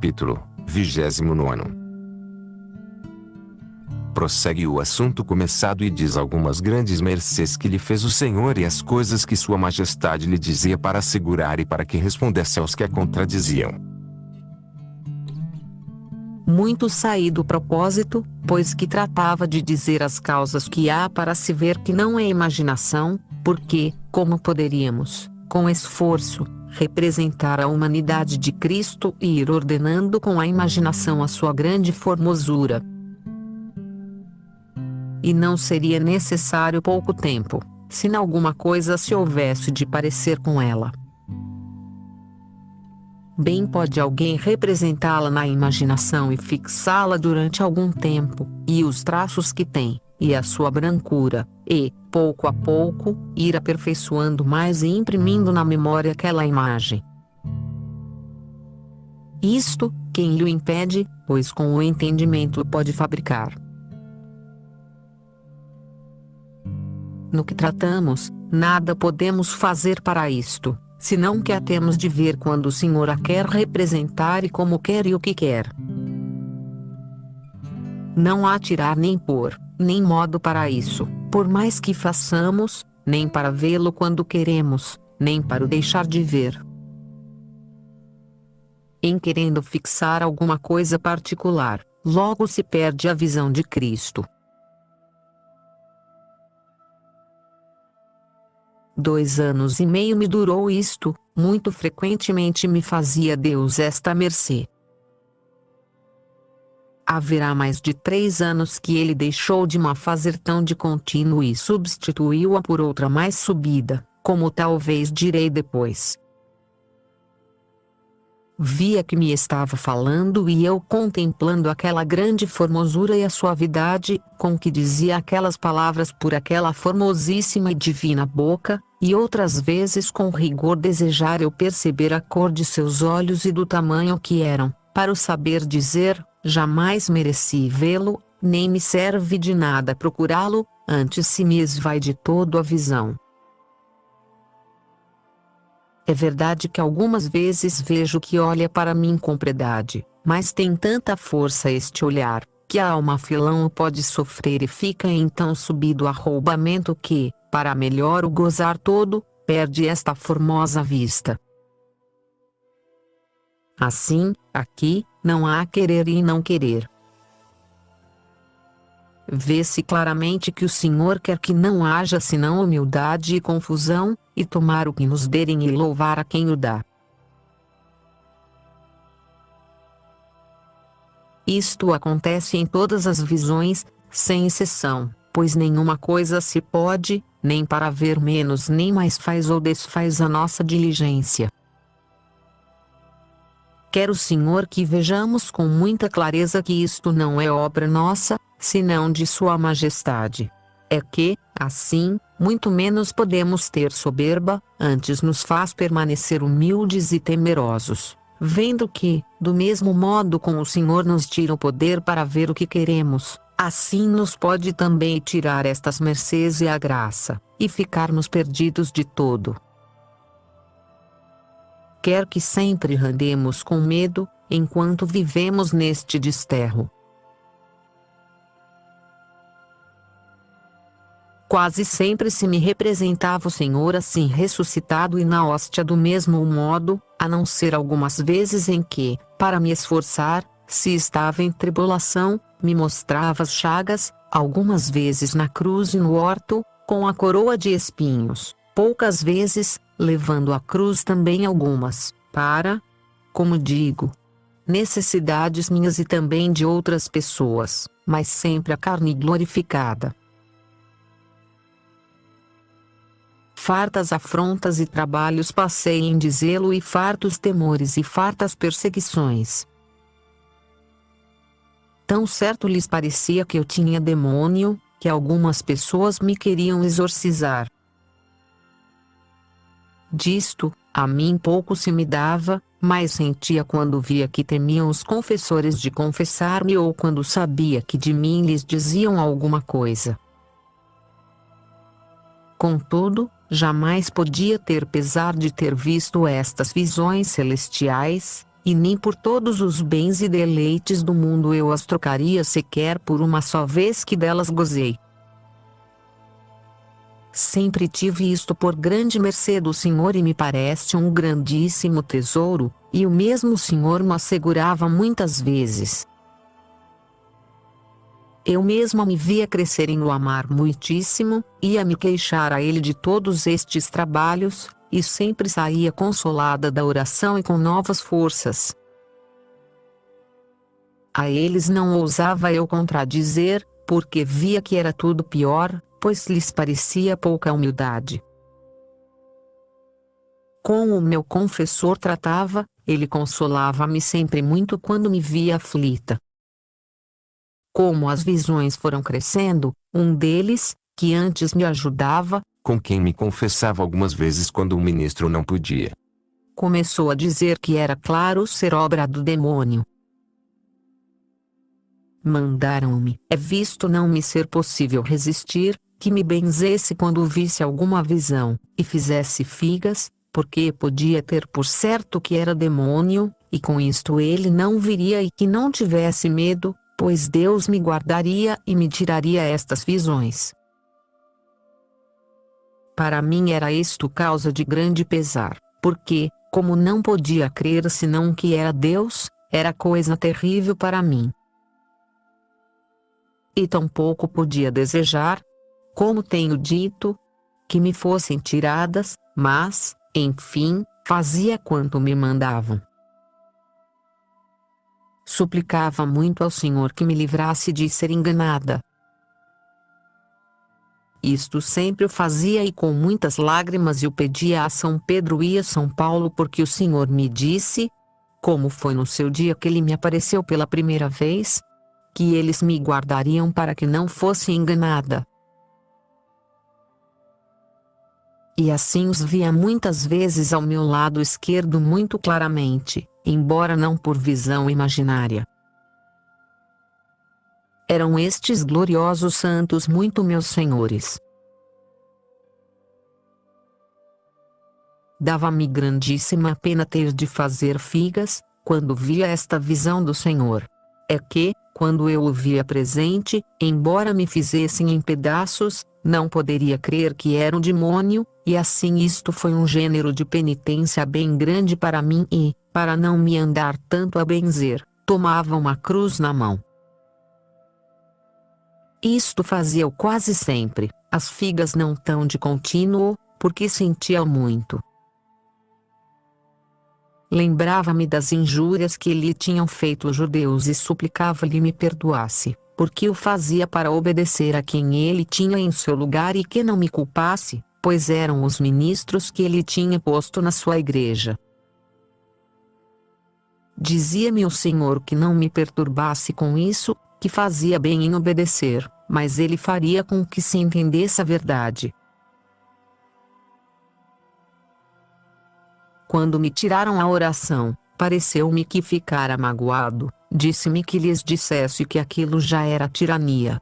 Capítulo 29. Prossegue o assunto começado e diz algumas grandes mercês que lhe fez o Senhor e as coisas que sua majestade lhe dizia para assegurar e para que respondesse aos que a contradiziam. Muito saí do propósito, pois que tratava de dizer as causas que há para se ver que não é imaginação, porque, como poderíamos, com esforço, representar a humanidade de Cristo e ir ordenando com a imaginação a sua grande formosura. E não seria necessário pouco tempo, se alguma coisa se houvesse de parecer com ela. Bem pode alguém representá-la na imaginação e fixá-la durante algum tempo, e os traços que tem, e a sua brancura, e, pouco a pouco, ir aperfeiçoando mais e imprimindo na memória aquela imagem. Isto, quem lhe impede, pois com o entendimento pode fabricar. No que tratamos, nada podemos fazer para isto, senão que a temos de ver quando o Senhor a quer representar e como quer e o que quer. Não há tirar nem pôr, nem modo para isso, por mais que façamos, nem para vê-lo quando queremos, nem para o deixar de ver. Em querendo fixar alguma coisa particular, logo se perde a visão de Cristo. 2 anos e meio me durou isto, muito frequentemente me fazia Deus esta mercê. Haverá mais de 3 anos que ele deixou de ma fazer tão de contínuo e substituiu-a por outra mais subida, como talvez direi depois. Via que me estava falando e eu contemplando aquela grande formosura e a suavidade, com que dizia aquelas palavras por aquela formosíssima e divina boca, e outras vezes com rigor desejar eu perceber a cor de seus olhos e do tamanho que eram, para o saber dizer, jamais mereci vê-lo, nem me serve de nada procurá-lo, antes se me esvai de todo a visão. É verdade que algumas vezes vejo que olha para mim com piedade, mas tem tanta força este olhar, que a alma filão o pode sofrer e fica então subido a arroubamento que, para melhor o gozar todo, perde esta formosa vista. Assim, aqui, não há querer e não querer. Vê-se claramente que o Senhor quer que não haja senão humildade e confusão, e tomar o que nos derem e louvar a quem o dá. Isto acontece em todas as visões, sem exceção, pois nenhuma coisa se pode, nem para ver menos nem mais faz ou desfaz a nossa diligência. Quer o Senhor que vejamos com muita clareza que isto não é obra nossa, senão de Sua Majestade. É que, assim, muito menos podemos ter soberba, antes nos faz permanecer humildes e temerosos, vendo que, do mesmo modo como o Senhor nos tira o poder para ver o que queremos, assim nos pode também tirar estas mercês e a graça, e ficarmos perdidos de todo. Quer que sempre andemos com medo, enquanto vivemos neste desterro. Quase sempre se me representava o Senhor assim ressuscitado e na hóstia do mesmo modo, a não ser algumas vezes em que, para me esforçar, se estava em tribulação, me mostrava as chagas, algumas vezes na cruz e no horto, com a coroa de espinhos, poucas vezes, levando a cruz também algumas, para, como digo, necessidades minhas e também de outras pessoas, mas sempre a carne glorificada. Fartas afrontas e trabalhos passei em dizê-lo e fartos temores e fartas perseguições. Tão certo lhes parecia que eu tinha demônio, que algumas pessoas me queriam exorcizar. Disto, a mim pouco se me dava, mas sentia quando via que temiam os confessores de confessar-me ou quando sabia que de mim lhes diziam alguma coisa. Contudo, jamais podia ter pesar de ter visto estas visões celestiais, e nem por todos os bens e deleites do mundo eu as trocaria sequer por uma só vez que delas gozei. Sempre tive isto por grande mercê do Senhor e me parece um grandíssimo tesouro, e o mesmo Senhor me assegurava muitas vezes. Eu mesma me via crescer em o amar muitíssimo, ia me queixar a ele de todos estes trabalhos, e sempre saía consolada da oração e com novas forças. A eles não ousava eu contradizer, porque via que era tudo pior, pois lhes parecia pouca humildade. Com o meu confessor tratava, ele consolava-me sempre muito quando me via aflita. Como as visões foram crescendo, um deles, que antes me ajudava, com quem me confessava algumas vezes quando o ministro não podia, começou a dizer que era claro ser obra do demônio. Mandaram-me, visto não me ser possível resistir, que me benzesse quando visse alguma visão, e fizesse figas, porque podia ter por certo que era demônio, e com isto ele não viria e que não tivesse medo, pois Deus me guardaria e me tiraria estas visões. Para mim era isto causa de grande pesar, porque, como não podia crer senão que era Deus, era coisa terrível para mim. E tampouco podia desejar, como tenho dito, que me fossem tiradas, mas, enfim, fazia quanto me mandavam. Suplicava muito ao Senhor que me livrasse de ser enganada. Isto sempre o fazia e com muitas lágrimas eu pedia a São Pedro e a São Paulo porque o Senhor me disse, como foi no seu dia que ele me apareceu pela primeira vez, que eles me guardariam para que não fosse enganada. E assim os via muitas vezes ao meu lado esquerdo muito claramente, embora não por visão imaginária. Eram estes gloriosos santos muito meus senhores. Dava-me grandíssima pena ter de fazer figas, quando via esta visão do Senhor. É que, quando eu o via presente, embora me fizessem em pedaços, não poderia crer que era um demônio, e assim isto foi um gênero de penitência bem grande para mim e, para não me andar tanto a benzer, tomava uma cruz na mão. Isto fazia-o quase sempre, as figas não tão de contínuo, porque sentia muito. Lembrava-me das injúrias que lhe tinham feito os judeus e suplicava-lhe me perdoasse, porque o fazia para obedecer a quem ele tinha em seu lugar e que não me culpasse, pois eram os ministros que ele tinha posto na sua igreja. Dizia-me o Senhor que não me perturbasse com isso, que fazia bem em obedecer, mas ele faria com que se entendesse a verdade. Quando me tiraram a oração, pareceu-me que ficara magoado, disse-me que lhes dissesse que aquilo já era tirania.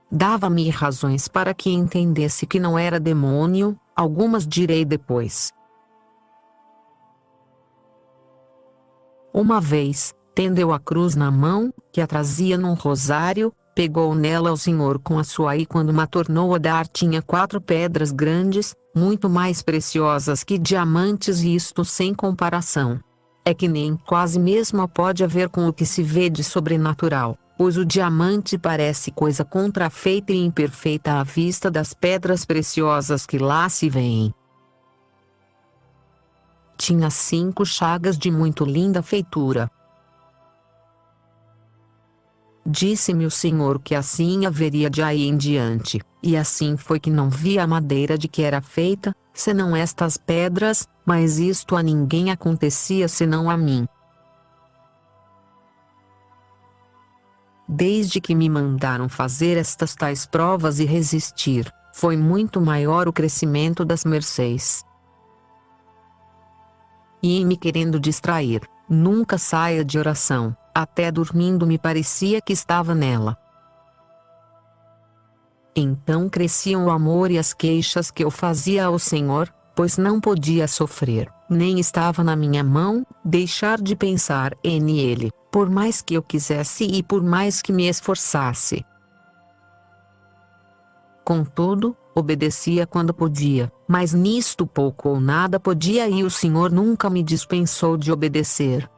Dava-me razões para que entendesse que não era demônio, algumas direi depois. Uma vez, tendo eu a cruz na mão, que a trazia num rosário, pegou nela o Senhor com a sua e quando me tornou a dar tinha 4 pedras grandes, muito mais preciosas que diamantes e isto sem comparação. É que nem quase mesmo pode haver com o que se vê de sobrenatural, pois o diamante parece coisa contrafeita e imperfeita à vista das pedras preciosas que lá se vêem. Tinha 5 chagas de muito linda feitura. Disse-me o Senhor que assim haveria de aí em diante, e assim foi que não vi a madeira de que era feita, senão estas pedras, mas isto a ninguém acontecia senão a mim. Desde que me mandaram fazer estas tais provas e resistir, foi muito maior o crescimento das mercês. E em me querendo distrair, nunca saia de oração. Até dormindo me parecia que estava nela. Então cresciam o amor e as queixas que eu fazia ao Senhor, pois não podia sofrer, nem estava na minha mão, deixar de pensar nele, por mais que eu quisesse e por mais que me esforçasse. Contudo, obedecia quando podia, mas nisto pouco ou nada podia e o Senhor nunca me dispensou de obedecer.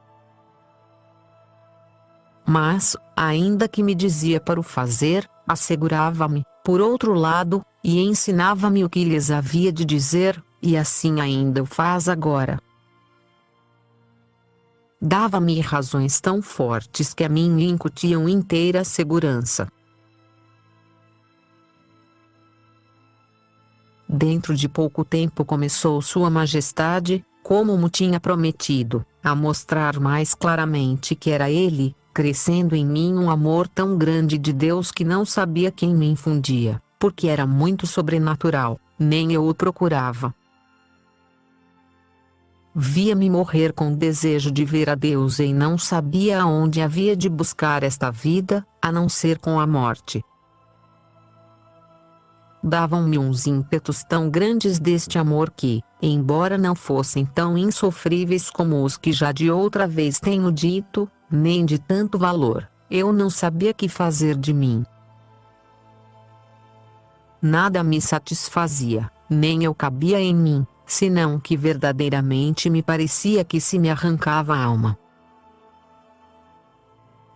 Mas, ainda que me dizia para o fazer, assegurava-me, por outro lado, e ensinava-me o que lhes havia de dizer, e assim ainda o faz agora. Dava-me razões tão fortes que a mim me incutiam inteira segurança. Dentro de pouco tempo começou Sua Majestade, como me tinha prometido, a mostrar mais claramente que era Ele, crescendo em mim um amor tão grande de Deus que não sabia quem me infundia, porque era muito sobrenatural, nem eu o procurava. Via-me morrer com desejo de ver a Deus e não sabia aonde havia de buscar esta vida, a não ser com a morte. Davam-me uns ímpetos tão grandes deste amor que, embora não fossem tão insofríveis como os que já de outra vez tenho dito, nem de tanto valor, eu não sabia que fazer de mim. Nada me satisfazia, nem eu cabia em mim, senão que verdadeiramente me parecia que se me arrancava a alma.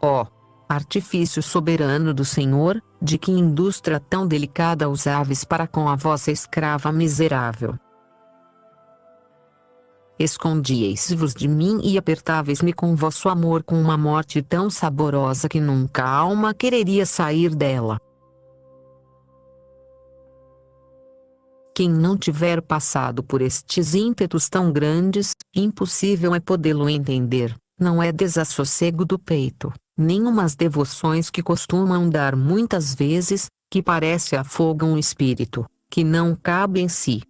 Ó, artifício soberano do Senhor, de que indústria tão delicada usáveis para com a vossa escrava miserável. Escondíeis-vos de mim e apertáveis-me com vosso amor com uma morte tão saborosa que nunca a alma quereria sair dela. Quem não tiver passado por estes ímpetos tão grandes, impossível é podê-lo entender, não é desassossego do peito, nem umas devoções que costumam dar muitas vezes, que parece afogam o espírito, que não cabe em si.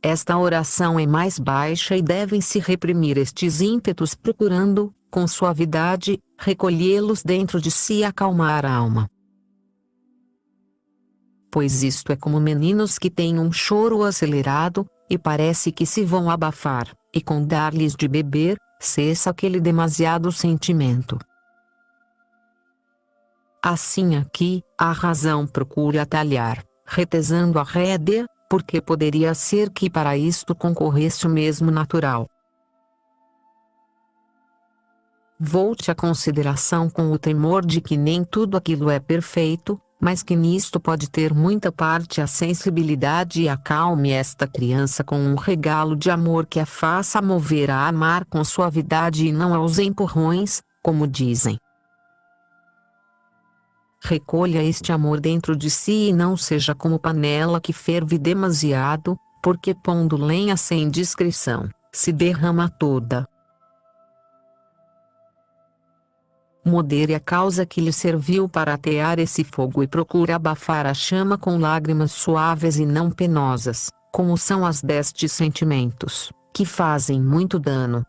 Esta oração é mais baixa e devem-se reprimir estes ímpetos procurando, com suavidade, recolhê-los dentro de si e acalmar a alma. Pois isto é como meninos que têm um choro acelerado, e parece que se vão abafar, e com dar-lhes de beber, cessa aquele demasiado sentimento. Assim aqui, a razão procura atalhar, retesando a rédea, porque poderia ser que para isto concorresse o mesmo natural. Volte a consideração com o temor de que nem tudo aquilo é perfeito, mas que nisto pode ter muita parte a sensibilidade e acalme esta criança com um regalo de amor que a faça mover a amar com suavidade e não aos empurrões, como dizem. Recolha este amor dentro de si e não seja como panela que ferve demasiado, porque pondo lenha sem discrição, se derrama toda. Modere a causa que lhe serviu para atear esse fogo e procure abafar a chama com lágrimas suaves e não penosas, como são as destes sentimentos, que fazem muito dano.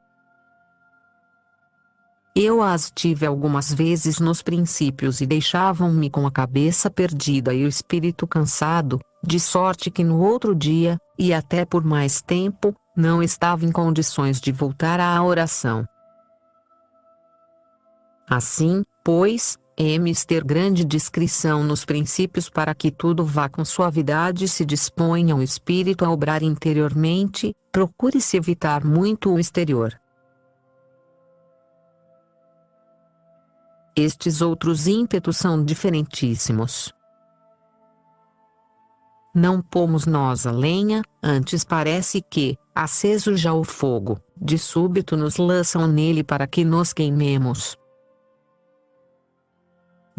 Eu as tive algumas vezes nos princípios e deixavam-me com a cabeça perdida e o espírito cansado, de sorte que no outro dia, e até por mais tempo, não estava em condições de voltar à oração. Assim, pois, é mister grande discrição nos princípios para que tudo vá com suavidade e se disponha o espírito a obrar interiormente, procure-se evitar muito o exterior. Estes outros ímpetos são diferentíssimos. Não pomos nós a lenha, antes parece que, aceso já o fogo, de súbito nos lançam nele para que nos queimemos.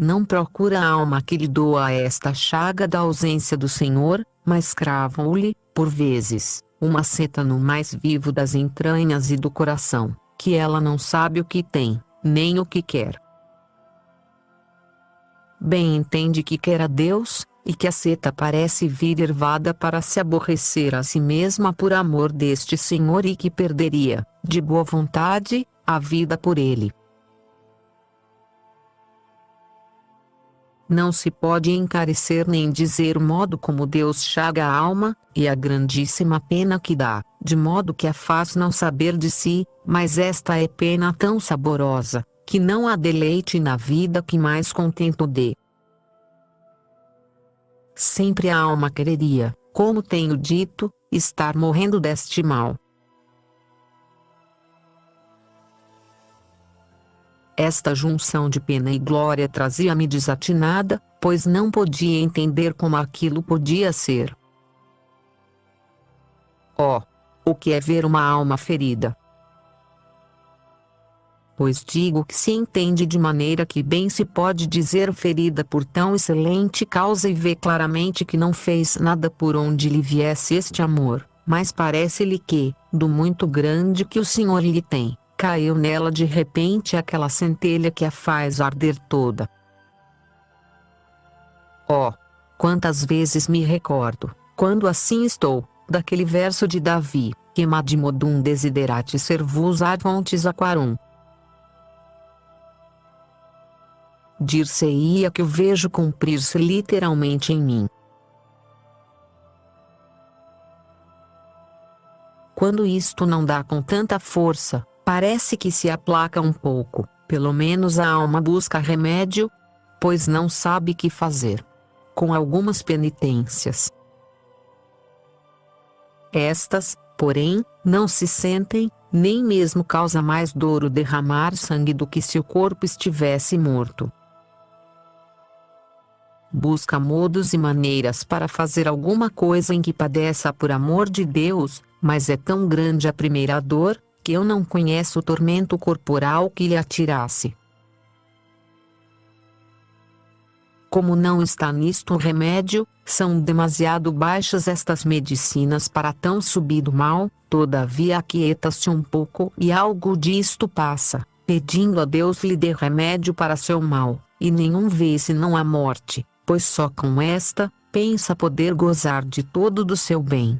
Não procura a alma que lhe doa esta chaga da ausência do Senhor, mas cravam-lhe, por vezes, uma seta no mais vivo das entranhas e do coração, que ela não sabe o que tem, nem o que quer. Bem entende que quer a Deus, e que a seta parece vir ervada para se aborrecer a si mesma por amor deste Senhor e que perderia, de boa vontade, a vida por ele. não se pode encarecer nem dizer o modo como Deus chaga a alma, e a grandíssima pena que dá, de modo que a faz não saber de si, mas esta é pena tão saborosa, que não há deleite na vida que mais contento dê. Sempre a alma quereria, como tenho dito, estar morrendo deste mal. Esta junção de pena e glória trazia-me desatinada, pois não podia entender como aquilo podia ser. Oh! O que é ver uma alma ferida? Pois digo que se entende de maneira que bem se pode dizer ferida por tão excelente causa e vê claramente que não fez nada por onde lhe viesse este amor, mas parece-lhe que, do muito grande que o Senhor lhe tem, caiu nela de repente aquela centelha que a faz arder toda. Oh! Quantas vezes me recordo, quando assim estou, daquele verso de Davi, que madimodum desiderati servus ad fontes aquarum. Dir-se-ia que o vejo cumprir-se literalmente em mim. Quando isto não dá com tanta força, parece que se aplaca um pouco, pelo menos a alma busca remédio, pois não sabe que fazer. Com algumas penitências. Estas, porém, não se sentem, nem mesmo causa mais dor derramar sangue do que se o corpo estivesse morto. Busca modos e maneiras para fazer alguma coisa em que padeça por amor de Deus, mas é tão grande a primeira dor, que eu não conheço o tormento corporal que lhe atirasse. Como não está nisto remédio, são demasiado baixas estas medicinas para tão subido mal, todavia aquieta-se um pouco e algo disto passa, pedindo a Deus lhe dê remédio para seu mal, e nenhum vê senão a morte, pois só com esta, pensa poder gozar de todo do seu bem.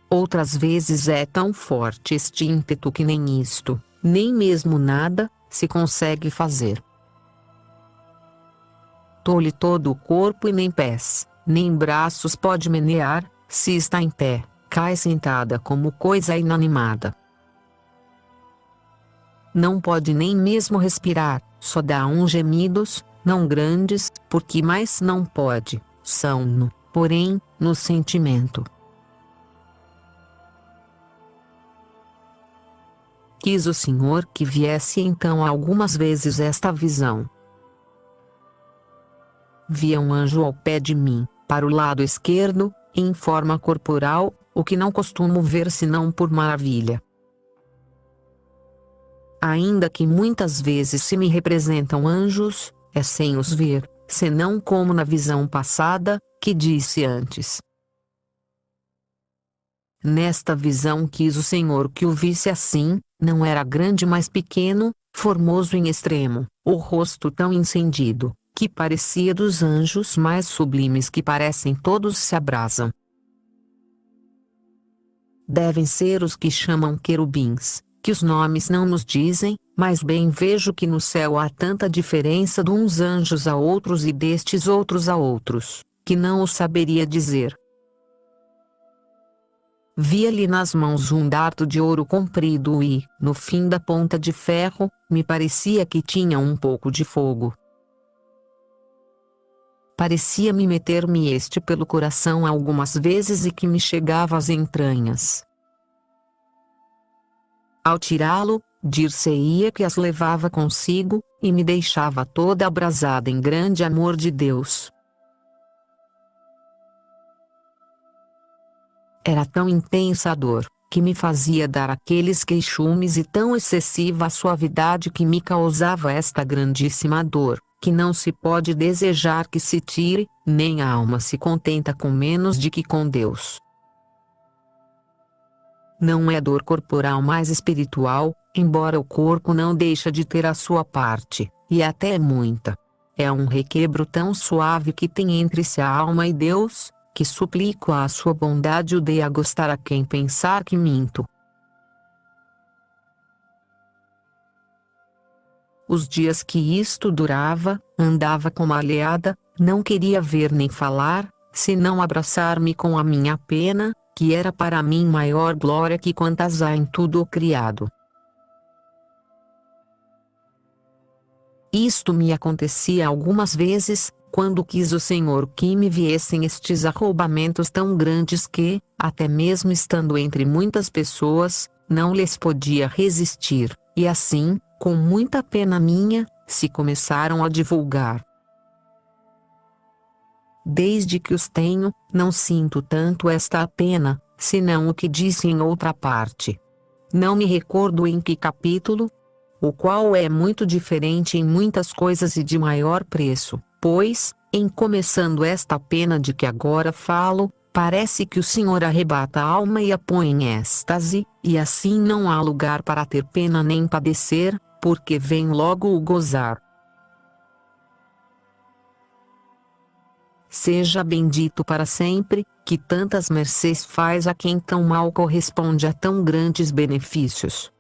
Outras vezes é tão forte este ímpeto que nem isto, nem mesmo nada, se consegue fazer. Tolhe todo o corpo e nem pés, nem braços pode menear, se está em pé, cai sentada como coisa inanimada. Não pode nem mesmo respirar, só dá uns gemidos, não grandes, porque mais não pode, são-no, porém, no sentimento. Quis o Senhor que viesse então algumas vezes esta visão. Via um anjo ao pé de mim, para o lado esquerdo, em forma corporal, o que não costumo ver senão por maravilha. Ainda que muitas vezes se me representam anjos, é sem os ver, senão como na visão passada, que disse antes. Nesta visão quis o Senhor que o visse assim, não era grande mas pequeno, formoso em extremo, o rosto tão encendido, que parecia dos anjos mais sublimes que parecem todos se abrasam. Devem ser os que chamam querubins, que os nomes não nos dizem, mas bem vejo que no céu há tanta diferença de uns anjos a outros e destes outros a outros, que não o saberia dizer. Via-lhe nas mãos um dardo de ouro comprido e, no fim da ponta de ferro, me parecia que tinha um pouco de fogo. Parecia-me meter-me este pelo coração algumas vezes e que me chegava às entranhas. Ao tirá-lo, dir-se-ia que as levava consigo, e me deixava toda abrasada em grande amor de Deus. Era tão intensa a dor, que me fazia dar aqueles queixumes e tão excessiva a suavidade que me causava esta grandíssima dor, que não se pode desejar que se tire, nem a alma se contenta com menos de que com Deus. Não é dor corporal mais espiritual, embora o corpo não deixa de ter a sua parte, e até é muita. É um requebro tão suave que tem entre-se a alma e Deus, que suplico à sua bondade o dê a gostar a quem pensar que minto. os dias que isto durava, andava como alheada, não queria ver nem falar, senão abraçar-me com a minha pena, que era para mim maior glória que quantas há em tudo o criado. Isto me acontecia algumas vezes, quando quis o Senhor que me viessem estes arroubamentos tão grandes que, até mesmo estando entre muitas pessoas, não lhes podia resistir, e assim, com muita pena minha, se começaram a divulgar. Desde que os tenho, não sinto tanto esta pena, senão o que disse em outra parte. Não me recordo em que capítulo, o qual é muito diferente em muitas coisas e de maior preço, pois, em começando esta pena de que agora falo, parece que o Senhor arrebata a alma e a põe em êxtase, e assim não há lugar para ter pena nem padecer, porque vem logo o gozar. Seja bendito para sempre, que tantas mercês faz a quem tão mal corresponde a tão grandes benefícios.